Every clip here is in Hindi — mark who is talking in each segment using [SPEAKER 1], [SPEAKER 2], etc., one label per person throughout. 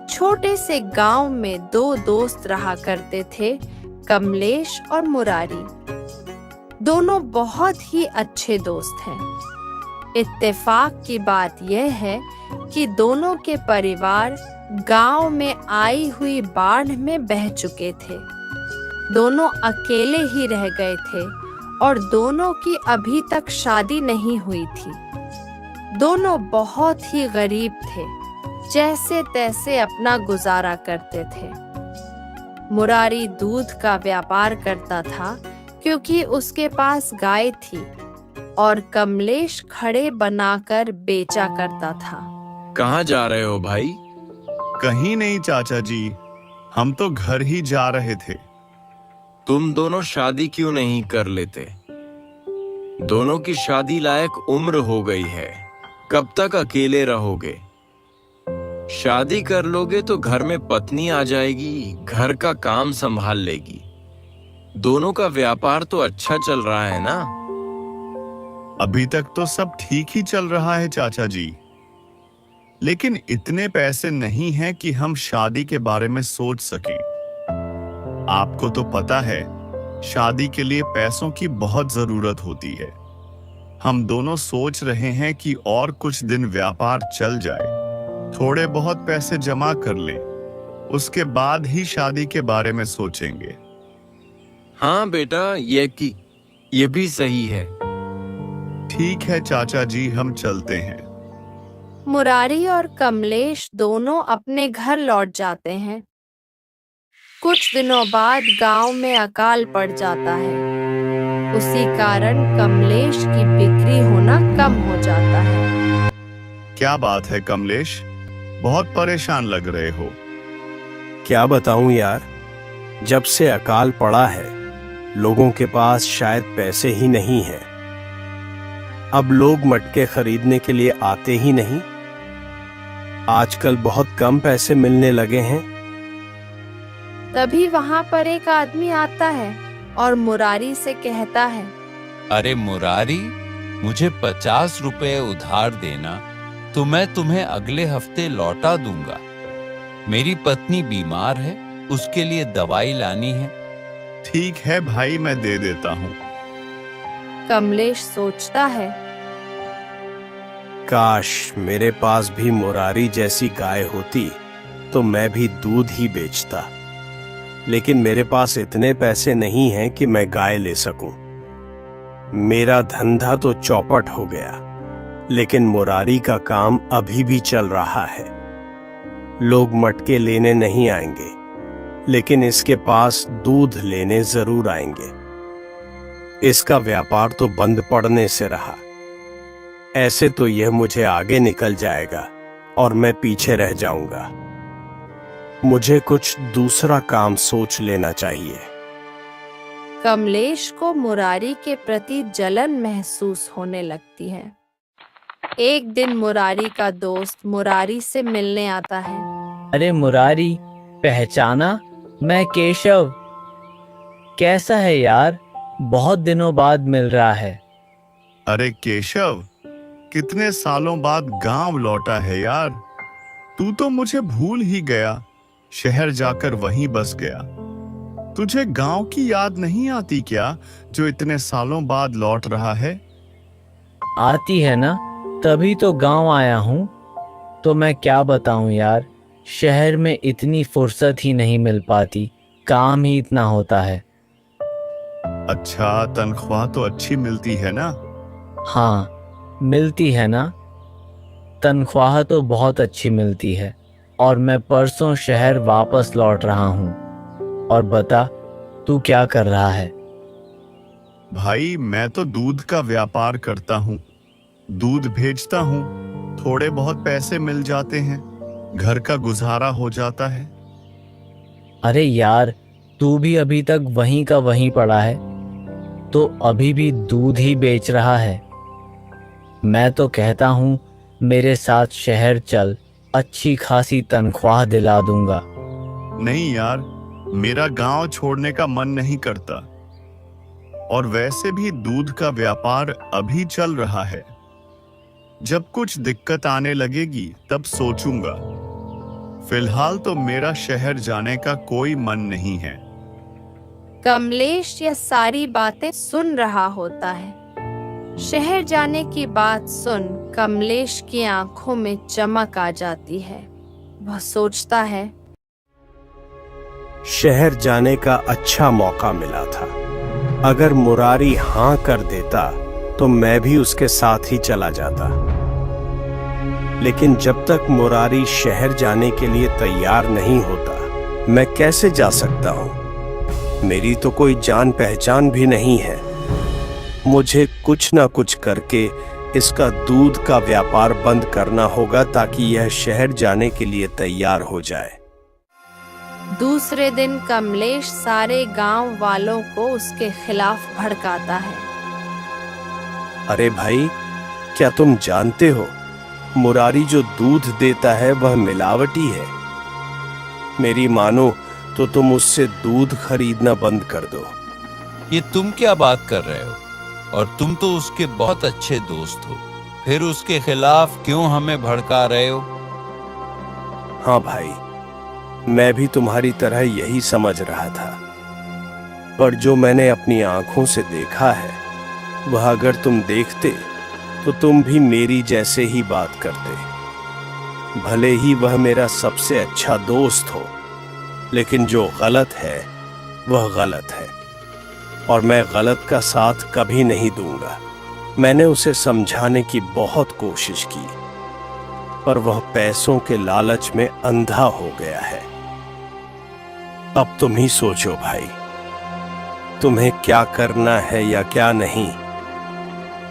[SPEAKER 1] छोटे से गांव में दो दोस्त रहा करते थे, कमलेश और मुरारी। दोनों बहुत ही अच्छे दोस्त हैं। इत्तेफाक की बात यह है कि दोनों के परिवार गांव में आई हुई बाढ़ में बह चुके थे। दोनों अकेले ही रह गए थे और दोनों की अभी तक शादी नहीं हुई थी। दोनों बहुत ही गरीब थे, जैसे तैसे अपना गुजारा करते थे। मुरारी दूध का व्यापार करता था क्योंकि उसके पास गाय थी, और कमलेश खड़े बनाकर बेचा करता था।
[SPEAKER 2] कहाँ जा रहे हो भाई?
[SPEAKER 3] कहीं नहीं चाचा जी, हम तो घर ही जा रहे थे।
[SPEAKER 2] तुम दोनों शादी क्यों नहीं कर लेते? दोनों की शादी लायक उम्र हो गई है, कब तक अकेले रहोगे? शादी कर लोगे तो घर में पत्नी आ जाएगी, घर का काम संभाल लेगी। दोनों का व्यापार तो अच्छा चल रहा है ना?
[SPEAKER 3] अभी तक तो सब ठीक ही चल रहा है चाचा जी, लेकिन इतने पैसे नहीं हैं कि हम शादी के बारे में सोच सकें। आपको तो पता है, शादी के लिए पैसों की बहुत जरूरत होती है। हम दोनों सोच रहे हैं कि और कुछ दिन व्यापार चल जाए, थोड़े बहुत पैसे जमा कर लें, उसके बाद ही शादी के बारे में सोचेंगे।
[SPEAKER 2] हाँ बेटा, ये भी सही है।
[SPEAKER 3] ठीक है चाचा जी, हम चलते हैं।
[SPEAKER 1] मुरारी और कमलेश दोनों अपने घर लौट जाते हैं। कुछ दिनों बाद गांव में अकाल पड़ जाता है। उसी कारण कमलेश की बिक्री होना कम हो जाता है।
[SPEAKER 3] क्या बात है कमलेश, बहुत परेशान लग रहे हो।
[SPEAKER 4] क्या बताऊं यार, जब से अकाल पड़ा है लोगों के पास शायद पैसे ही नहीं हैं। अब लोग मटके खरीदने के लिए आते ही नहीं। आजकल बहुत कम पैसे मिलने लगे हैं।
[SPEAKER 1] तभी वहां पर एक आदमी आता है और मुरारी से कहता है,
[SPEAKER 5] अरे मुरारी, मुझे 50 रुपए उधार देना तो मैं तुम्हें अगले हफ्ते लौटा दूंगा। मेरी पत्नी बीमार है, उसके लिए दवाई लानी है।
[SPEAKER 3] ठीक है भाई, मैं दे देता हूँ।
[SPEAKER 1] कमलेश सोचता है,
[SPEAKER 4] काश मेरे पास भी मुरारी जैसी गाय होती तो मैं भी दूध ही बेचता, लेकिन मेरे पास इतने पैसे नहीं हैं कि मैं गाय ले सकूं। मेरा धंधा तो चौपट हो गया, लेकिन मुरारी का काम अभी भी चल रहा है। लोग मटके लेने नहीं आएंगे, लेकिन इसके पास दूध लेने जरूर आएंगे। इसका व्यापार तो बंद पड़ने से रहा। ऐसे तो यह मुझे आगे निकल जाएगा और मैं पीछे रह जाऊंगा। मुझे कुछ दूसरा काम सोच लेना चाहिए।
[SPEAKER 1] कमलेश को मुरारी के प्रति जलन महसूस होने लगती है। एक दिन मुरारी का दोस्त मुरारी से मिलने आता है।
[SPEAKER 6] अरे मुरारी, पहचाना? मैं केशव। कैसा है यार, बहुत दिनों बाद मिल रहा है।
[SPEAKER 3] अरे केशव, कितने सालों बाद गांव लौटा है यार। तू तो मुझे भूल ही गया, शहर जाकर वहीं बस गया। तुझे गांव की याद नहीं आती क्या, जो इतने सालों बाद लौट रहा है?
[SPEAKER 6] आती है ना, तभी तो गांव आया हूँ। तो मैं क्या बताऊं यार, शहर में इतनी फुर्सत ही नहीं मिल पाती, काम ही इतना होता है।
[SPEAKER 3] अच्छा, तनख्वाह तो अच्छी मिलती है ना?
[SPEAKER 6] हाँ, मिलती है ना। तनख्वाह तो बहुत अच्छी मिलती है, और मैं परसों शहर वापस लौट रहा हूँ। और बता, तू क्या कर रहा है?
[SPEAKER 3] भाई, मैं तो दूध का व्यापार करता हूँ। दूध भेजता हूँ, थोड़े बहुत पैसे मिल जाते हैं, घर का गुजारा हो जाता है।
[SPEAKER 6] अरे यार, तू भी अभी तक वहीं का वहीं पड़ा है, तो अभी भी दूध ही बेच रहा है। मैं तो कहता हूँ मेरे साथ शहर चल, अच्छी खासी तनख्वाह दिला दूंगा।
[SPEAKER 3] नहीं यार, मेरा गांव छोड़ने का मन नहीं करता, और वैसे भी दूध का व्यापार अभी चल रहा है। जब कुछ दिक्कत आने लगेगी तब सोचूंगा। फिलहाल तो मेरा शहर जाने का कोई मन नहीं है।
[SPEAKER 1] कमलेश यह सारी बातें सुन रहा होता है। शहर जाने की बात सुन कमलेश की आंखों में चमक आ जाती है। वह सोचता है,
[SPEAKER 4] शहर जाने का अच्छा मौका मिला था। अगर मुरारी हां कर देता तो मैं भी उसके साथ ही चला जाता। लेकिन जब तक मुरारी शहर जाने के लिए तैयार नहीं होता, मैं कैसे जा सकता हूं? मेरी तो कोई जान पहचान भी नहीं है। मुझे कुछ ना कुछ करके इसका दूध का व्यापार बंद करना होगा ताकि यह शहर जाने के लिए तैयार हो जाए।
[SPEAKER 1] दूसरे दिन कमलेश सारे गांव वालों को उसके खिलाफ भड़काता है।
[SPEAKER 4] अरे भाई, क्या तुम जानते हो मुरारी जो दूध देता है वह मिलावटी है। मेरी मानो तो तुम उससे दूध खरीदना बंद कर दो।
[SPEAKER 5] ये तुम क्या बात कर रहे हो? और तुम तो उसके बहुत अच्छे दोस्त हो, फिर उसके खिलाफ क्यों हमें भड़का रहे हो?
[SPEAKER 4] हाँ भाई, मैं भी तुम्हारी तरह यही समझ रहा था, पर जो मैंने अपनी आंखों से देखा है वह अगर तुम देखते तो तुम भी मेरी जैसे ही बात करते। भले ही वह मेरा सबसे अच्छा दोस्त हो, लेकिन जो गलत है वह गलत है और मैं गलत का साथ कभी नहीं दूंगा। मैंने उसे समझाने की बहुत कोशिश की, पर वह पैसों के लालच में अंधा हो गया है। अब तुम ही सोचो भाई, तुम्हें क्या करना है या क्या नहीं।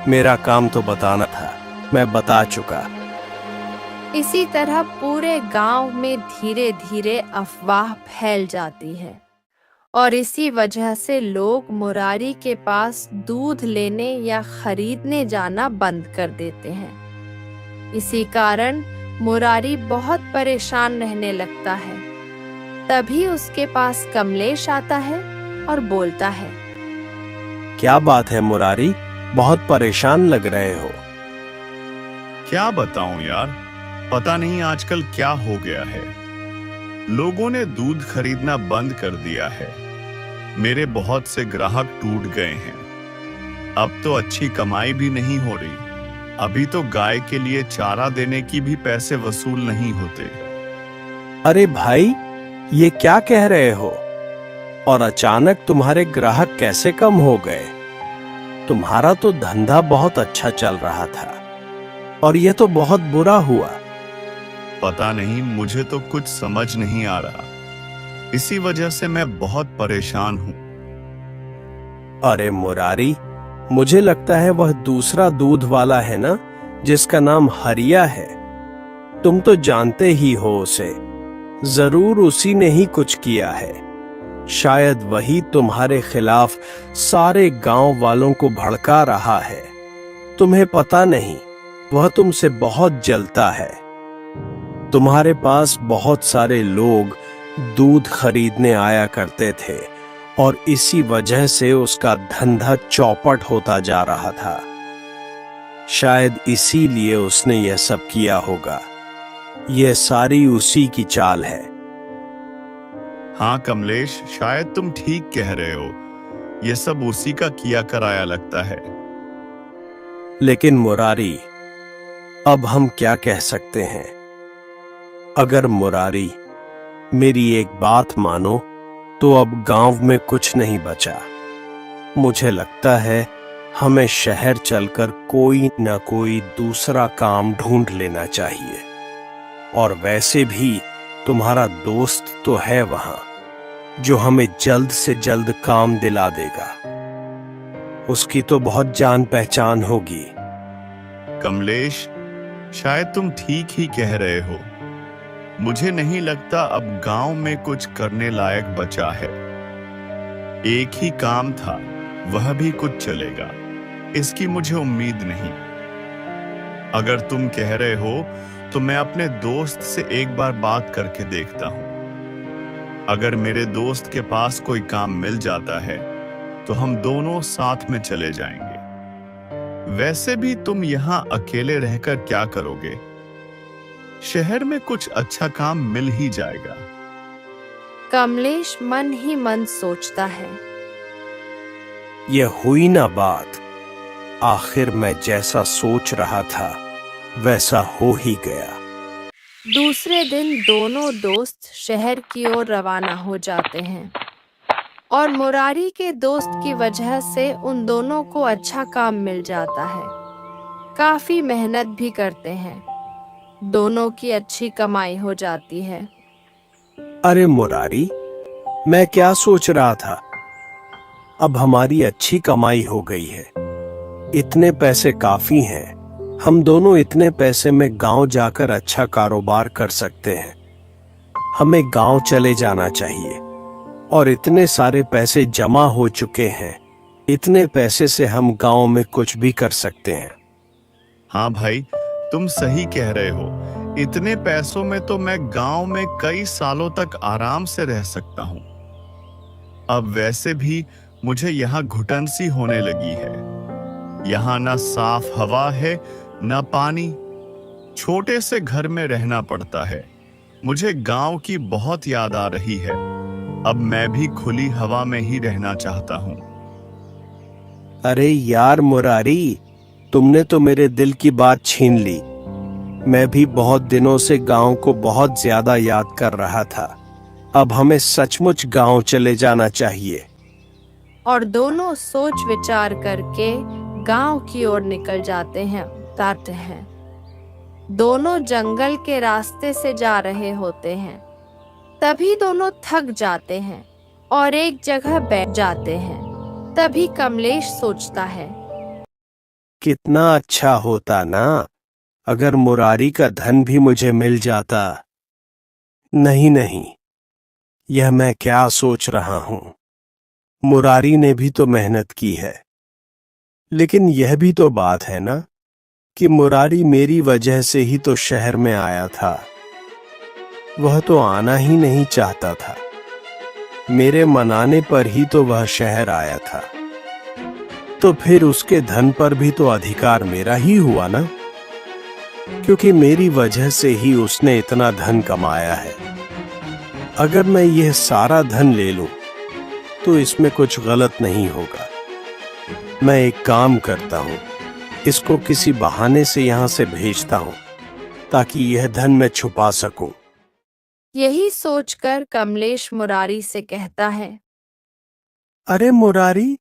[SPEAKER 4] मेरा काम तो बताना था, मैं बता चुका।
[SPEAKER 1] इसी तरह पूरे गांव में धीरे धीरे अफवाह फैल जाती है और इसी वजह से लोग मुरारी के पास दूध लेने या खरीदने जाना बंद कर देते हैं। इसी कारण मुरारी बहुत परेशान रहने लगता है। तभी उसके पास कमलेश आता है और बोलता है,
[SPEAKER 4] क्या बात है मुरारी, बहुत परेशान लग रहे हो।
[SPEAKER 3] क्या बताऊं यार, पता नहीं आजकल क्या हो गया है। लोगों ने दूध खरीदना बंद कर दिया है। मेरे बहुत से ग्राहक टूट गए हैं। अब तो अच्छी कमाई भी नहीं हो रही। अभी तो गाय के लिए चारा देने की भी पैसे वसूल नहीं होते।
[SPEAKER 4] अरे भाई, ये क्या कह रहे हो? और अचानक तुम्हारे ग्राहक कैसे कम हो गए? तुम्हारा तो धंधा बहुत अच्छा चल रहा था और यह तो बहुत बुरा हुआ।
[SPEAKER 3] पता नहीं, मुझे तो कुछ समझ नहीं आ रहा। इसी वजह से मैं बहुत परेशान हूं।
[SPEAKER 4] अरे मुरारी, मुझे लगता है वह दूसरा दूध वाला है ना, जिसका नाम हरिया है। तुम तो जानते ही हो उसे। जरूर उसी ने ही कुछ किया है। शायद वही तुम्हारे खिलाफ सारे गांव वालों को भड़का रहा है। तुम्हें पता नहीं, वह तुमसे बहुत जलता है। तुम्हारे पास बहुत सारे लोग दूध खरीदने आया करते थे और इसी वजह से उसका धंधा चौपट होता जा रहा था। शायद इसीलिए उसने यह सब किया होगा। यह सारी उसी की चाल है।
[SPEAKER 3] हाँ कमलेश, शायद तुम ठीक कह रहे हो। यह सब उसी का किया कराया लगता है।
[SPEAKER 4] लेकिन मुरारी, अब हम क्या कह सकते हैं? अगर मुरारी मेरी एक बात मानो तो अब गांव में कुछ नहीं बचा। मुझे लगता है हमें शहर चलकर कोई ना कोई दूसरा काम ढूंढ लेना चाहिए। और वैसे भी तुम्हारा दोस्त तो है वहां, जो हमें जल्द से जल्द काम दिला देगा। उसकी तो बहुत जान पहचान होगी।
[SPEAKER 3] कमलेश, शायद तुम ठीक ही कह रहे हो। मुझे नहीं लगता अब गांव में कुछ करने लायक बचा है। एक ही काम था, वह भी कुछ चलेगा, इसकी मुझे उम्मीद नहीं। अगर तुम कह रहे हो तो मैं अपने दोस्त से एक बार बात करके देखता हूं। अगर मेरे दोस्त के पास कोई काम मिल जाता है तो हम दोनों साथ में चले जाएंगे। वैसे भी तुम यहां अकेले रहकर क्या करोगे? शहर में कुछ अच्छा काम मिल ही जाएगा।
[SPEAKER 1] कमलेश मन ही मन सोचता है।
[SPEAKER 4] यह हुई ना बात। आखिर मैं जैसा सोच रहा था वैसा हो ही गया।
[SPEAKER 1] दूसरे दिन दोनों दोस्त शहर की ओर रवाना हो जाते हैं और मुरारी के दोस्त की वजह से उन दोनों को अच्छा काम मिल जाता है। काफी मेहनत भी करते हैं। दोनों की अच्छी कमाई हो जाती है।
[SPEAKER 4] अरे मुरारी, मैं क्या सोच रहा था। अब हमारी अच्छी कमाई हो गई है। इतने पैसे काफी हैं। हम दोनों इतने पैसे में गांव जाकर अच्छा कारोबार कर सकते हैं। हमें गांव चले जाना चाहिए। और इतने सारे पैसे जमा हो चुके हैं। इतने पैसे से हम गांव में कुछ भी कर सकते हैं।
[SPEAKER 3] हाँ भाई, तुम सही कह रहे हो। इतने पैसों में तो मैं गांव में कई सालों तक आराम से रह सकता हूँ। अब वैसे भी मुझे यहाँ घुटन सी होने लगी है। यहाँ ना साफ हवा है ना पानी। छोटे से घर में रहना पड़ता है। मुझे गांव की बहुत याद आ रही है। अब मैं भी खुली हवा में ही रहना चाहता हूँ।
[SPEAKER 4] अरे यार मुरारी, तुमने तो मेरे दिल की बात छीन ली। मैं भी बहुत दिनों से गांव को बहुत ज्यादा याद कर रहा था। अब हमें सचमुच गांव चले जाना चाहिए।
[SPEAKER 1] और दोनों सोच विचार करके गांव की ओर निकल जाते हैं। दोनों जंगल के रास्ते से जा रहे होते हैं। तभी दोनों थक जाते हैं और एक जगह बैठ जाते हैं। तभी कमलेश सोचता है,
[SPEAKER 4] कितना अच्छा होता ना अगर मुरारी का धन भी मुझे मिल जाता। नहीं नहीं, यह मैं क्या सोच रहा हूं। मुरारी ने भी तो मेहनत की है। लेकिन यह भी तो बात है ना कि मुरारी मेरी वजह से ही तो शहर में आया था। वह तो आना ही नहीं चाहता था। मेरे मनाने पर ही तो वह शहर आया था। तो फिर उसके धन पर भी तो अधिकार मेरा ही हुआ ना, क्योंकि मेरी वजह से ही उसने इतना धन कमाया है। अगर मैं यह सारा धन ले लूं तो इसमें कुछ गलत नहीं होगा। मैं एक काम करता हूं, इसको किसी बहाने से यहां से भेजता हूं ताकि यह धन मैं छुपा सकूं।
[SPEAKER 1] यही सोचकर कमलेश मुरारी से कहता है,
[SPEAKER 4] अरे मुरारी,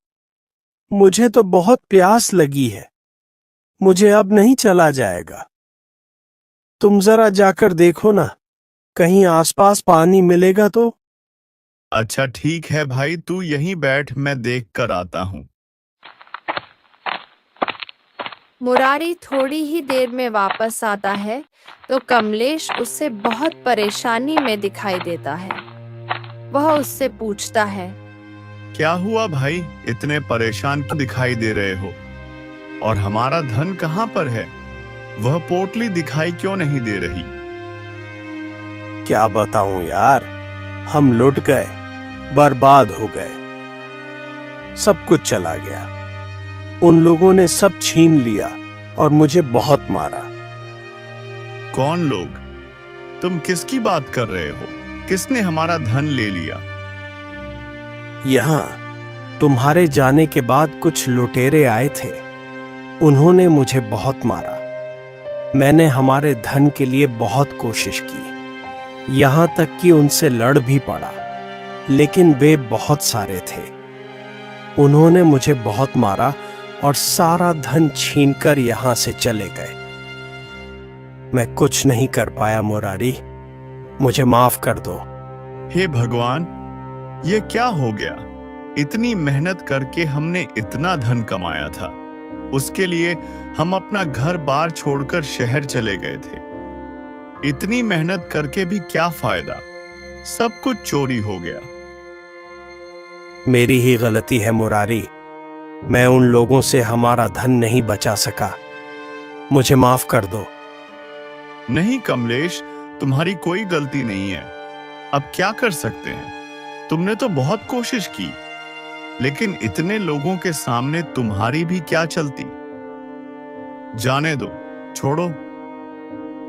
[SPEAKER 4] मुझे तो बहुत प्यास लगी है। मुझे अब नहीं चला जाएगा। तुम जरा जाकर देखो ना, कहीं आसपास पानी मिलेगा तो।
[SPEAKER 3] अच्छा ठीक है भाई, तू यहीं बैठ, मैं देख कर आता हूँ।
[SPEAKER 1] मुरारी थोड़ी ही देर में वापस आता है तो कमलेश उससे बहुत परेशानी में दिखाई देता है। वह उससे पूछता है,
[SPEAKER 3] क्या हुआ भाई, इतने परेशान क्यों दिखाई दे रहे हो? और हमारा धन कहाँ पर है? वह पोटली दिखाई क्यों नहीं दे रही?
[SPEAKER 4] क्या बताऊं यार, हम लुट गए, बर्बाद हो गए। सब कुछ चला गया। उन लोगों ने सब छीन लिया और मुझे बहुत मारा।
[SPEAKER 3] कौन लोग? तुम किसकी बात कर रहे हो? किसने हमारा धन ले लिया?
[SPEAKER 4] यहां तुम्हारे जाने के बाद कुछ लुटेरे आए थे। उन्होंने मुझे बहुत मारा। मैंने हमारे धन के लिए बहुत कोशिश की, यहां तक कि उनसे लड़ भी पड़ा, लेकिन वे बहुत सारे थे। उन्होंने मुझे बहुत मारा और सारा धन छीनकर यहां से चले गए। मैं कुछ नहीं कर पाया मुरारी, मुझे माफ कर दो।
[SPEAKER 3] हे भगवान, ये क्या हो गया? इतनी मेहनत करके हमने इतना धन कमाया था। उसके लिए हम अपना घर बार छोड़कर शहर चले गए थे। इतनी मेहनत करके भी क्या फायदा? सब कुछ चोरी हो गया।
[SPEAKER 4] मेरी ही गलती है मुरारी। मैं उन लोगों से हमारा धन नहीं बचा सका। मुझे माफ कर दो।
[SPEAKER 3] नहीं कमलेश, तुम्हारी कोई गलती नहीं है। अब क्या कर सकते हैं? तुमने तो बहुत कोशिश की, लेकिन इतने लोगों के सामने तुम्हारी भी क्या चलती? जाने दो, छोड़ो।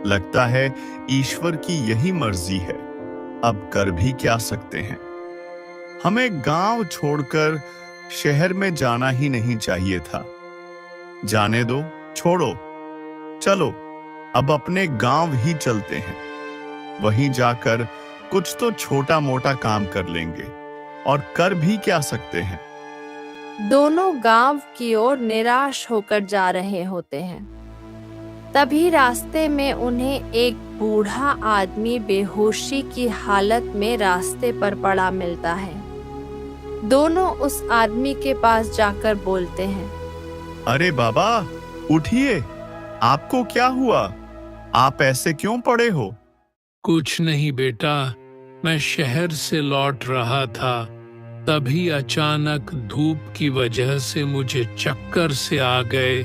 [SPEAKER 3] लगता है ईश्वर की यही मर्जी है, अब कर भी क्या सकते हैं। हमें गांव छोड़कर शहर में जाना ही नहीं चाहिए था। जाने दो, छोड़ो, चलो अब अपने गांव ही चलते हैं। वहीं जाकर कुछ तो छोटा मोटा काम कर लेंगे, और कर भी क्या सकते हैं।
[SPEAKER 1] दोनों गांव की ओर निराश होकर जा रहे होते हैं। तभी रास्ते में उन्हें एक बूढ़ा आदमी बेहोशी की हालत में रास्ते पर पड़ा मिलता है। दोनों उस आदमी के पास जाकर बोलते हैं,
[SPEAKER 3] अरे बाबा, उठिए, आपको क्या हुआ? आप ऐसे क्यों पड़े हो?
[SPEAKER 7] कुछ नहीं बेटा, मैं शहर से लौट रहा था, तभी अचानक धूप की वजह से मुझे चक्कर से आ गए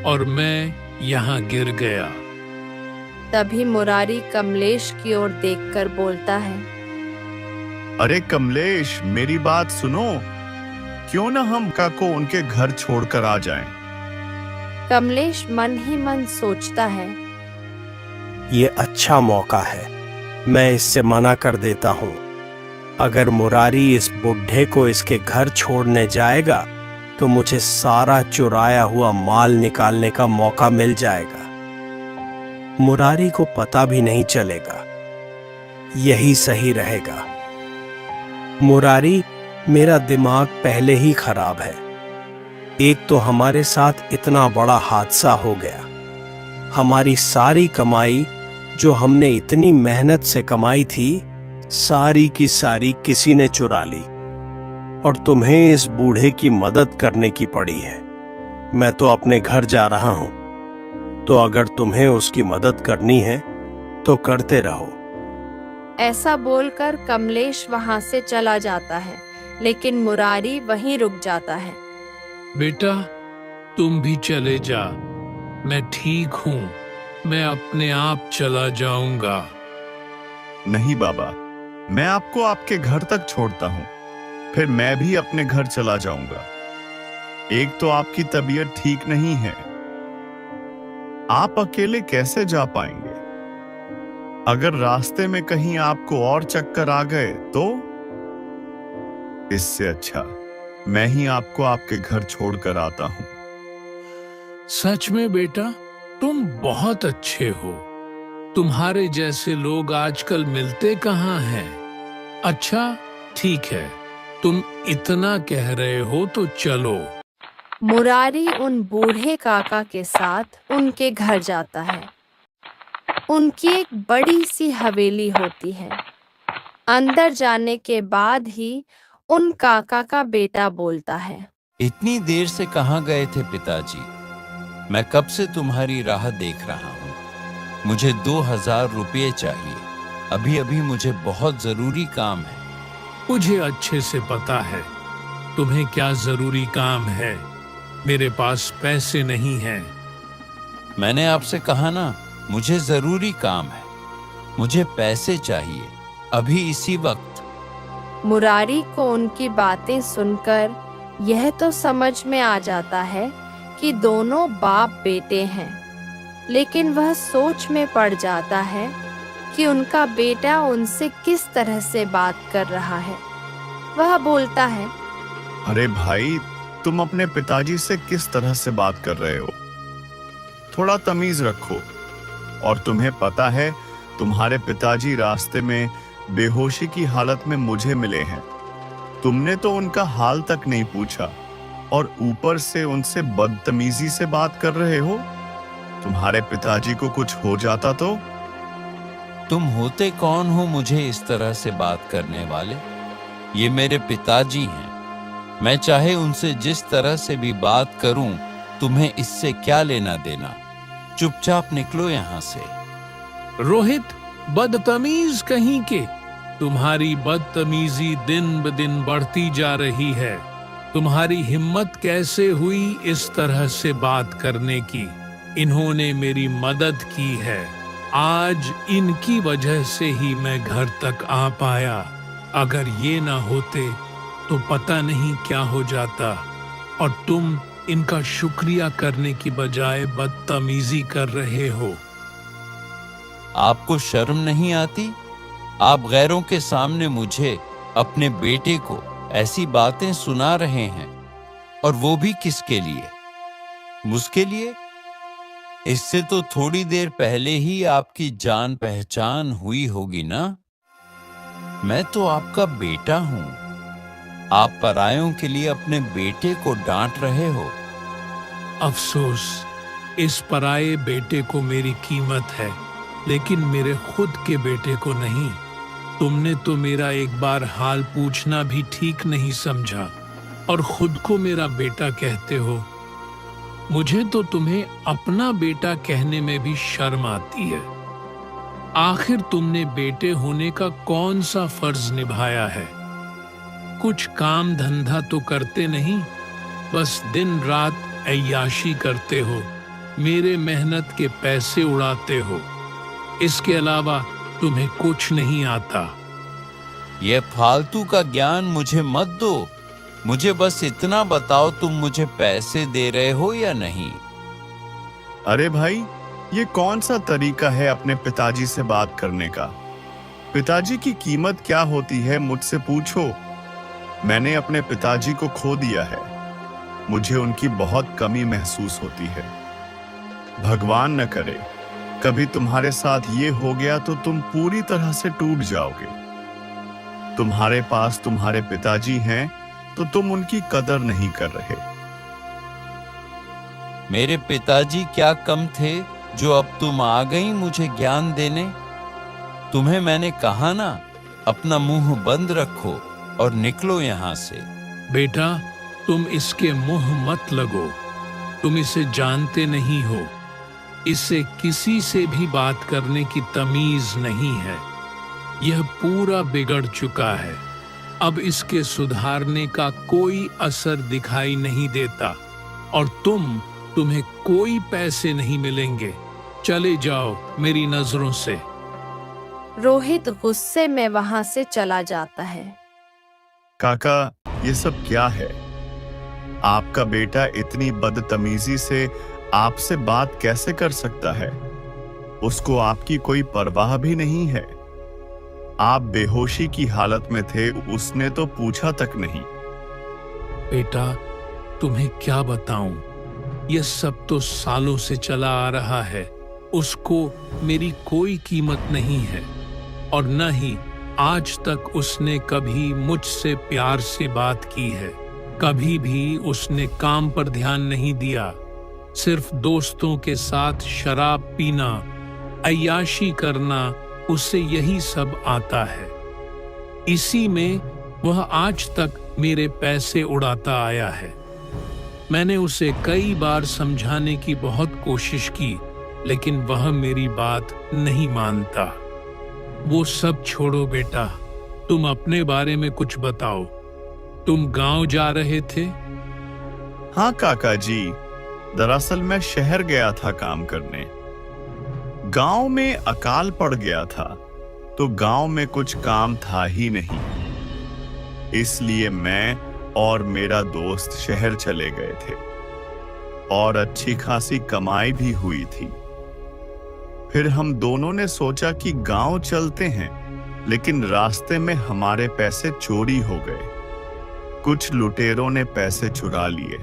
[SPEAKER 7] और मैं यहाँ गिर गया।
[SPEAKER 1] तभी मुरारी कमलेश की ओर देखकर बोलता है,
[SPEAKER 3] अरे कमलेश, मेरी बात सुनो, क्यों ना हम का को उनके घर छोड़कर आ जाएं।
[SPEAKER 1] कमलेश मन ही मन सोचता है,
[SPEAKER 4] ये अच्छा मौका है, मैं इससे मना कर देता हूँ। अगर मुरारी इस बुढ़े को इसके घर छोड़ने जाएगा तो मुझे सारा चुराया हुआ माल निकालने का मौका मिल जाएगा। मुरारी को पता भी नहीं चलेगा। यही सही रहेगा। मुरारी, मेरा दिमाग पहले ही खराब है। एक तो हमारे साथ इतना बड़ा हादसा हो गया, हमारी सारी कमाई जो हमने इतनी मेहनत से कमाई थी, सारी की सारी किसी ने चुरा ली, और तुम्हें इस बूढ़े की मदद करने की पड़ी है। मैं तो अपने घर जा रहा हूं, तो अगर तुम्हें उसकी मदद करनी है तो करते रहो।
[SPEAKER 1] ऐसा बोलकर कमलेश वहां से चला जाता है, लेकिन मुरारी वहीं रुक जाता है।
[SPEAKER 7] बेटा, तुम भी चले जा, मैं ठीक हूँ, मैं अपने आप चला जाऊंगा।
[SPEAKER 3] नहीं बाबा, मैं आपको आपके घर तक छोड़ता हूँ, फिर मैं भी अपने घर चला जाऊंगा। एक तो आपकी तबीयत ठीक नहीं है, आप अकेले कैसे जा पाएंगे? अगर रास्ते में कहीं आपको और चक्कर आ गए तो? इससे अच्छा मैं ही आपको आपके घर छोड़कर आता हूं।
[SPEAKER 7] सच में बेटा, तुम बहुत अच्छे हो। तुम्हारे जैसे लोग आजकल मिलते कहाँ हैं। अच्छा, ठीक है, तुम इतना कह रहे हो तो चलो।
[SPEAKER 1] मुरारी उन बूढ़े काका के साथ उनके घर जाता है। उनकी एक बड़ी सी हवेली होती है। अंदर जाने के बाद ही उन काका का बेटा बोलता है,
[SPEAKER 5] इतनी देर से कहाँ गए थे पिताजी? मैं कब से तुम्हारी राह देख रहा हूँ। मुझे 2000 रुपये चाहिए। अभी अभी मुझे बहुत जरूरी काम है।
[SPEAKER 7] मुझे अच्छे से पता है तुम्हें क्या जरूरी काम है। मेरे पास पैसे नहीं हैं।
[SPEAKER 5] मैंने आपसे कहा ना, मुझे जरूरी काम है। मुझे पैसे चाहिए, अभी इसी वक्त।
[SPEAKER 1] मुरारी को उनकी बातें सुनकर यह तो समझ में आ जाता है कि दोनों बाप बेटे हैं, लेकिन वह सोच में पड़ जाता है कि उनका बेटा उनसे किस तरह से बात कर रहा है। वह बोलता है,
[SPEAKER 3] अरे भाई, तुम अपने पिताजी से किस तरह से बात कर रहे हो? थोड़ा तमीज रखो। और तुम्हें पता है, तुम्हारे पिताजी रास्ते में बेहोशी की हालत में मुझे मिले हैं। तुमने तो उनका हाल तक नहीं पूछा और ऊपर से उनसे बदतमीजी से बात कर रहे हो। तुम्हारे पिताजी को कुछ हो जाता तो?
[SPEAKER 5] तुम होते कौन हो मुझे इस तरह से बात करने वाले? ये मेरे पिताजी हैं। मैं चाहे उनसे जिस तरह से भी बात करूं, तुम्हें इससे क्या लेना देना? चुपचाप निकलो यहाँ से।
[SPEAKER 7] रोहित, बदतमीज कहीं के, तुम्हारी बदतमीजी दिन ब दिन बढ़ती जा रही है। तुम्हारी हिम्मत कैसे हुई इस तरह से बात करने की? इन्होंने मेरी मदद की है। आज इनकी वजह से ही मैं घर तक आ पाया। अगर ये ना होते तो पता नहीं क्या हो जाता। और तुम इनका शुक्रिया करने की बजाय बदतमीजी कर रहे हो।
[SPEAKER 5] आपको शर्म नहीं आती? आप गैरों के सामने मुझे, अपने बेटे को ऐसी बातें सुना रहे हैं, और वो भी किसके लिए? मुझके लिए? इससे तो थोड़ी देर पहले ही आपकी जान पहचान हुई होगी ना? मैं तो आपका बेटा हूं। आप परायों के लिए अपने बेटे को डांट रहे हो।
[SPEAKER 7] अफसोस, इस पराये बेटे को मेरी कीमत है, लेकिन मेरे खुद के बेटे को नहीं। तुमने तो मेरा एक बार हाल पूछना भी ठीक नहीं समझा, और खुद को मेरा बेटा कहते हो। मुझे तो तुम्हें अपना बेटा कहने में भी शर्म आती है। आखिर तुमने बेटे होने का कौन सा फर्ज निभाया है? कुछ काम धंधा तो करते नहीं, बस दिन रात ऐयाशी करते हो, मेरे मेहनत के पैसे उड़ाते हो। इसके अलावा तुम्हें कुछ नहीं आता।
[SPEAKER 5] ये फालतू का ज्ञान मुझे मत दो। मुझे बस इतना बताओ, तुम मुझे पैसे दे रहे हो या नहीं?
[SPEAKER 3] अरे भाई, ये कौन सा तरीका है अपने पिताजी से बात करने का? पिताजी की कीमत क्या होती है मुझसे पूछो। मैंने अपने पिताजी को खो दिया है। मुझे उनकी बहुत कमी महसूस होती है। भगवान न करे कभी तुम्हारे साथ ये हो गया तो तुम पूरी तरह से टूट जाओगे। तुम्हारे पास तुम्हारे पिताजी हैं तो तुम उनकी कदर नहीं कर रहे।
[SPEAKER 5] मेरे पिताजी क्या कम थे जो अब तुम आ गई मुझे ज्ञान देने? तुम्हें मैंने कहा ना, अपना मुंह बंद रखो और निकलो यहां से।
[SPEAKER 7] बेटा, तुम इसके मुंह मत लगो। तुम इसे जानते नहीं हो। इससे किसी से भी बात करने की तमीज नहीं है। यह पूरा बिगड़ चुका है। अब इसके सुधारने का कोई असर दिखाई नहीं देता, और तुम्हें कोई पैसे नहीं मिलेंगे। चले जाओ मेरी नजरों से।
[SPEAKER 1] रोहित गुस्से में वहां से चला जाता है।
[SPEAKER 3] काका, ये सब क्या है? आपका बेटा इतनी बदतमीजी से आपसे बात कैसे कर सकता है? उसको आपकी कोई परवाह भी नहीं है। आप बेहोशी की हालत में थे, उसने तो पूछा तक नहीं।
[SPEAKER 7] बेटा, तुम्हें क्या बताऊं? यह सब तो सालों से चला आ रहा है। उसको मेरी कोई कीमत नहीं है, और न ही आज तक उसने कभी मुझसे प्यार से बात की है। कभी भी उसने काम पर ध्यान नहीं दिया। सिर्फ दोस्तों के साथ शराब पीना, अय्याशी करना, उससे यही सब आता है। इसी में वह आज तक मेरे पैसे उड़ाता आया है। मैंने उसे कई बार समझाने की बहुत कोशिश की, लेकिन वह मेरी बात नहीं मानता। वो सब छोड़ो बेटा, तुम अपने बारे में कुछ बताओ। तुम गांव जा रहे थे?
[SPEAKER 3] हाँ काका जी, दरअसल मैं शहर गया था काम करने। गांव में अकाल पड़ गया था, तो गांव में कुछ काम था ही नहीं। इसलिए मैं और मेरा दोस्त शहर चले गए थे, और अच्छी खासी कमाई भी हुई थी। फिर हम दोनों ने सोचा कि गांव चलते हैं, लेकिन रास्ते में हमारे पैसे चोरी हो गए। कुछ लुटेरों ने पैसे चुरा लिए।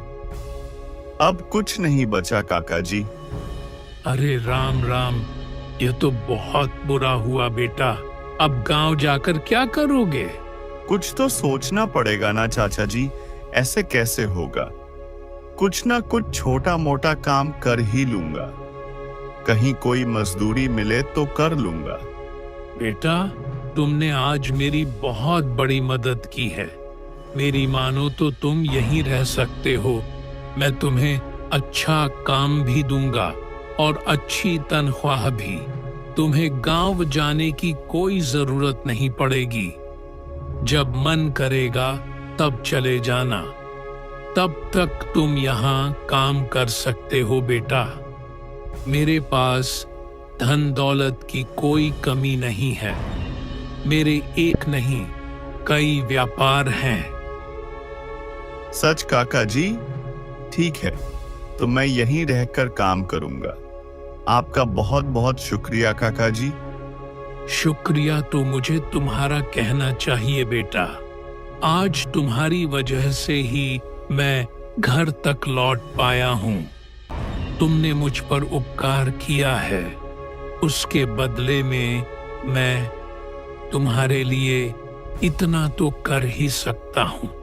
[SPEAKER 3] अब कुछ नहीं बचा काका जी।
[SPEAKER 7] अरे राम राम, यह तो बहुत बुरा हुआ बेटा। अब गांव जाकर क्या करोगे?
[SPEAKER 3] कुछ तो सोचना पड़ेगा ना चाचा जी, ऐसे कैसे होगा? कुछ ना कुछ छोटा मोटा काम कर ही लूंगा। कहीं कोई मजदूरी मिले तो कर लूंगा।
[SPEAKER 7] बेटा, तुमने आज मेरी बहुत बड़ी मदद की है। मेरी मानो तो तुम यहीं रह सकते हो। मैं तुम्हें अच्छा काम भी दूंगा और अच्छी तनख्वाह भी। तुम्हें गांव जाने की कोई जरूरत नहीं पड़ेगी। जब मन करेगा तब चले जाना। तब तक तुम यहाँ काम कर सकते हो बेटा। मेरे पास धन दौलत की कोई कमी नहीं है। मेरे एक नहीं, कई व्यापार हैं।
[SPEAKER 3] सच काका जी? ठीक है, तो मैं यहीं रहकर काम करूंगा। आपका बहुत बहुत शुक्रिया काका जी।
[SPEAKER 7] शुक्रिया तो मुझे तुम्हारा कहना चाहिए बेटा। आज तुम्हारी वजह से ही मैं घर तक लौट पाया हूँ। तुमने मुझ पर उपकार किया है, उसके बदले में मैं तुम्हारे लिए इतना तो कर ही सकता हूँ।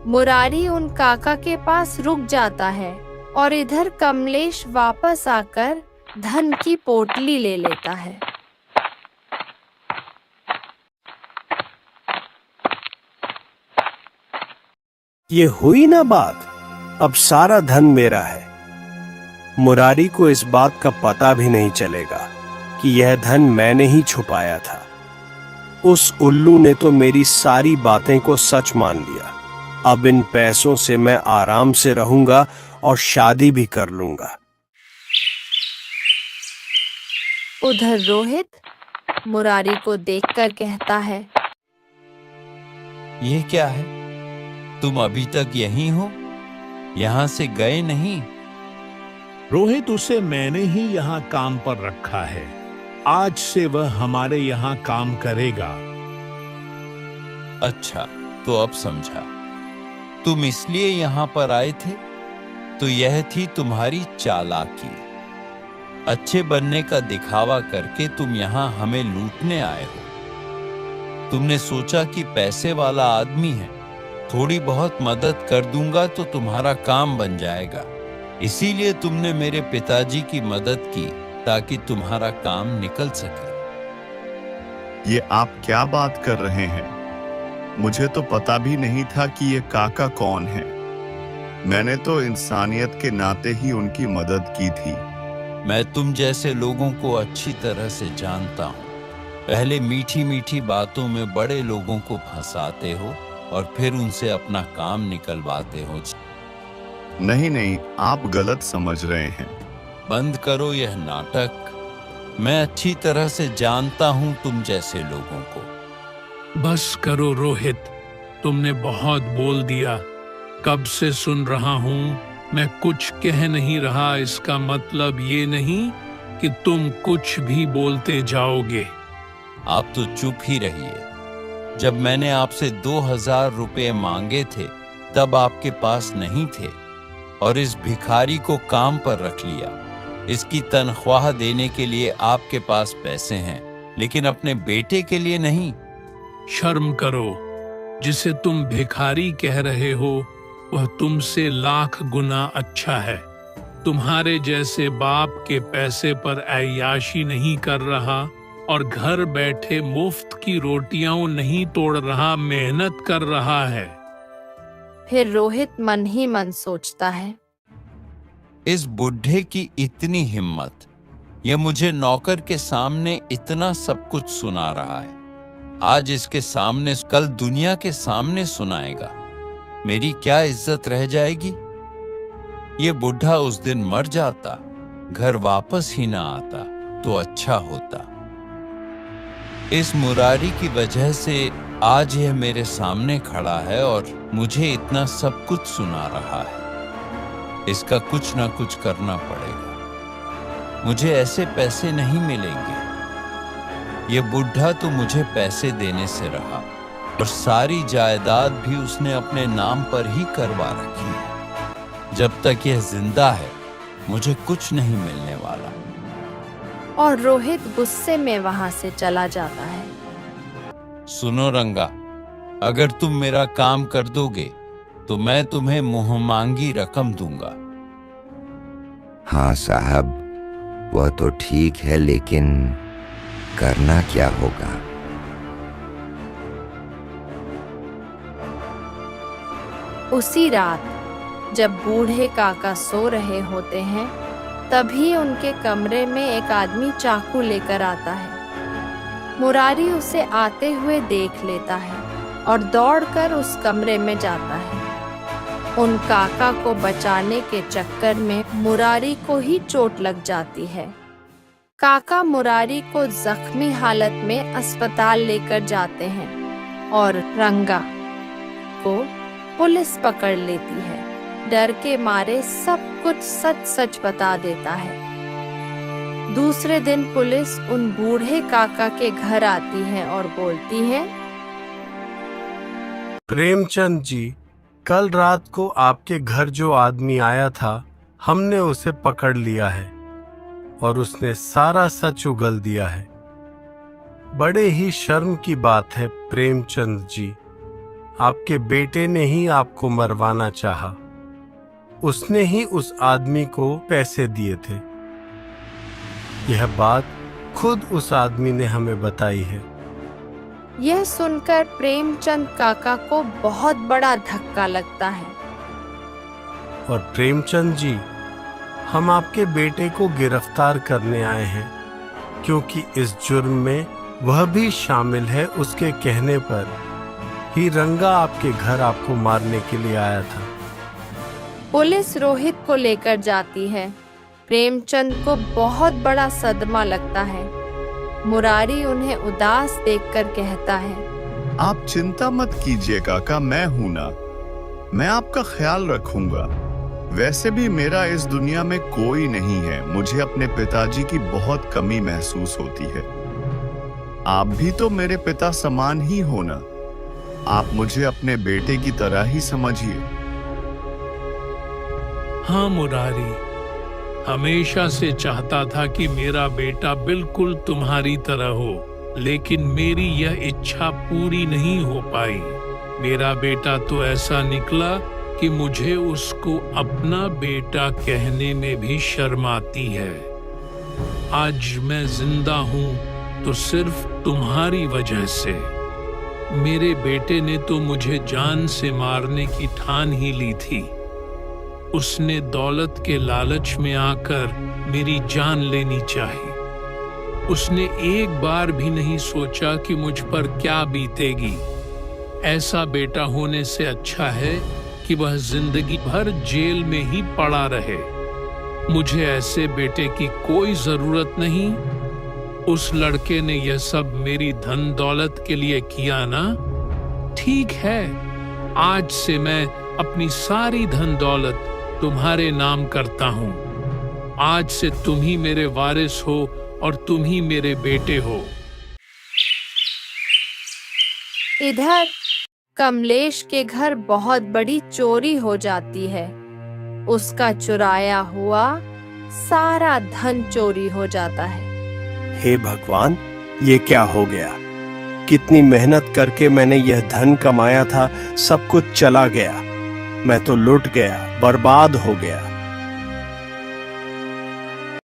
[SPEAKER 1] मुरारी उन काका के पास रुक जाता है और इधर कमलेश वापस आकर धन की पोटली ले लेता है।
[SPEAKER 4] ये हुई ना बात, अब सारा धन मेरा है। मुरारी को इस बात का पता भी नहीं चलेगा कि यह धन मैंने ही छुपाया था। उस उल्लू ने तो मेरी सारी बातें को सच मान लिया। अब इन पैसों से मैं आराम से रहूंगा और शादी भी कर लूंगा।
[SPEAKER 1] उधर रोहित मुरारी को देखकर कहता है,
[SPEAKER 5] ये क्या है? तुम अभी तक यहीं हो, यहां से गए नहीं?
[SPEAKER 7] रोहित, उसे मैंने ही यहाँ काम पर रखा है। आज से वह हमारे यहाँ काम करेगा।
[SPEAKER 5] अच्छा, तो अब समझा। तुम इसलिए यहाँ पर आए थे, तो यह थी तुम्हारी चालाकी। अच्छे बनने का दिखावा करके तुम यहाँ हमें लूटने आए हो। तुमने सोचा कि पैसे वाला आदमी है, थोड़ी बहुत मदद कर दूंगा तो तुम्हारा काम बन जाएगा। इसीलिए तुमने मेरे पिताजी की मदद की ताकि तुम्हारा काम निकल सके।
[SPEAKER 3] ये आप क्या बात कर रहे हैं? मुझे तो पता भी नहीं था कि ये काका कौन है। मैंने तो इंसानियत के नाते ही उनकी मदद की थी।
[SPEAKER 5] मैं तुम जैसे लोगों को अच्छी तरह से जानता हूँ। पहले मीठी मीठी बातों में बड़े लोगों को फंसाते हो और फिर उनसे अपना काम निकलवाते हो।
[SPEAKER 3] नहीं नहीं, आप गलत समझ रहे हैं।
[SPEAKER 5] बंद करो यह नाटक। मैं अच्छी तरह से जानता हूं तुम जैसे लोगों को।
[SPEAKER 7] बस करो रोहित, तुमने बहुत बोल दिया। कब से सुन रहा हूं, मैं कुछ कह नहीं रहा, इसका मतलब ये नहीं कि तुम कुछ भी बोलते जाओगे।
[SPEAKER 5] आप तो चुप ही रहिए। जब मैंने आपसे 2000 रुपये मांगे थे तब आपके पास नहीं थे और इस भिखारी को काम पर रख लिया। इसकी तनख्वाह देने के लिए आपके पास पैसे हैं, लेकिन अपने बेटे के लिए नहीं।
[SPEAKER 7] शर्म करो। जिसे तुम भिखारी कह रहे हो वह तुमसे लाख गुना अच्छा है। तुम्हारे जैसे बाप के पैसे पर ऐयाशी नहीं कर रहा और घर बैठे मुफ्त की रोटियां नहीं तोड़ रहा, मेहनत कर रहा है।
[SPEAKER 1] फिर रोहित मन ही मन सोचता है,
[SPEAKER 5] इस बुढ़े की इतनी हिम्मत, यह मुझे नौकर के सामने इतना सब कुछ सुना रहा है। आज इसके सामने, कल दुनिया के सामने सुनाएगा। मेरी क्या इज्जत रह जाएगी? ये बुढ़ा उस दिन मर जाता, घर वापस ही ना आता तो अच्छा होता। इस मुरारी की वजह से आज यह मेरे सामने खड़ा है और मुझे इतना सब कुछ सुना रहा है। इसका कुछ ना कुछ करना पड़ेगा। मुझे ऐसे पैसे नहीं मिलेंगे। ये बुढ़ा तो मुझे पैसे देने से रहा और सारी जायदाद भी उसने अपने नाम पर ही करवा रखी है। जब तक यह जिंदा है मुझे कुछ नहीं मिलने वाला।
[SPEAKER 1] और रोहित गुस्से में वहां से चला जाता है।
[SPEAKER 5] सुनो रंगा, अगर तुम मेरा काम कर दोगे तो मैं तुम्हें मुंहमांगी रकम दूंगा।
[SPEAKER 8] हाँ साहब, वह तो ठीक है, लेकिन करना क्या होगा?
[SPEAKER 1] उसी रात जब बूढ़े काका सो रहे होते हैं, तभी उनके कमरे में एक आदमी चाकू लेकर आता है। मुरारी उसे आते हुए देख लेता है और दौड़कर उस कमरे में जाता है। उन काका को बचाने के चक्कर में मुरारी को ही चोट लग जाती है। काका मुरारी को जख्मी हालत में अस्पताल लेकर जाते हैं और रंगा को पुलिस पकड़ लेती है। डर के मारे सब कुछ सच सच बता देता है। दूसरे दिन पुलिस उन बूढ़े काका के घर आती है और बोलती है,
[SPEAKER 4] प्रेमचंद जी, कल रात को आपके घर जो आदमी आया था, हमने उसे पकड़ लिया है और उसने सारा सच उगल दिया है। बड़े ही शर्म की बात है प्रेमचंद जी, आपके बेटे ने ही आपको मरवाना चाहा। उसने ही उस आदमी को पैसे दिए थे। यह बात खुद उस आदमी ने हमें बताई है।
[SPEAKER 1] यह सुनकर प्रेमचंद काका को बहुत बड़ा धक्का लगता है।
[SPEAKER 4] और प्रेमचंद जी, हम आपके बेटे को गिरफ्तार करने आए हैं, क्योंकि इस जुर्म में वह भी शामिल है। उसके कहने पर ही रंगा आपके घर आपको मारने के लिए आया था।
[SPEAKER 1] पुलिस रोहित को लेकर जाती है। प्रेमचंद को बहुत बड़ा सदमा लगता है। मुरारी उन्हें उदास देखकर कहता है,
[SPEAKER 3] आप चिंता मत कीजिए काका, मैं हूं ना, मैं आपका ख्याल रखूंगा। वैसे भी मेरा इस दुनिया में कोई नहीं है। मुझे अपने पिताजी की बहुत कमी महसूस होती है। आप भी तो मेरे पिता समान ही हो ना। आप मुझे अपने बेटे की तरह ही समझिए।
[SPEAKER 7] हाँ मुरारी, हमेशा से चाहता था कि मेरा बेटा बिल्कुल तुम्हारी तरह हो, लेकिन मेरी यह इच्छा पूरी नहीं हो पाई। मेरा बेटा तो ऐसा निकला कि मुझे उसको अपना बेटा कहने में भी शर्म आती है। आज मैं जिंदा हूं तो सिर्फ तुम्हारी वजह से। मेरे बेटे ने तो मुझे जान से मारने की ठान ही ली थी। उसने दौलत के लालच में आकर मेरी जान लेनी चाही। उसने एक बार भी नहीं सोचा कि मुझ पर क्या बीतेगी। ऐसा बेटा होने से अच्छा है कि वह जिंदगी भर जेल में ही पड़ा रहे। मुझे ऐसे बेटे की कोई जरूरत नहीं। उस लड़के ने यह सब मेरी धन दौलत के लिए किया ना। ठीक है, आज से मैं अपनी सारी धन दौलत तुम्हारे नाम करता हूं। आज से तुम ही मेरे वारिस हो और तुम ही मेरे बेटे हो।
[SPEAKER 1] इधर कमलेश के घर बहुत बड़ी चोरी हो जाती है। उसका चुराया हुआ सारा धन चोरी हो जाता है।
[SPEAKER 4] हे भगवान, ये क्या हो गया? कितनी मेहनत करके मैंने यह धन कमाया था, सब कुछ चला गया। मैं तो लुट गया, बर्बाद हो गया।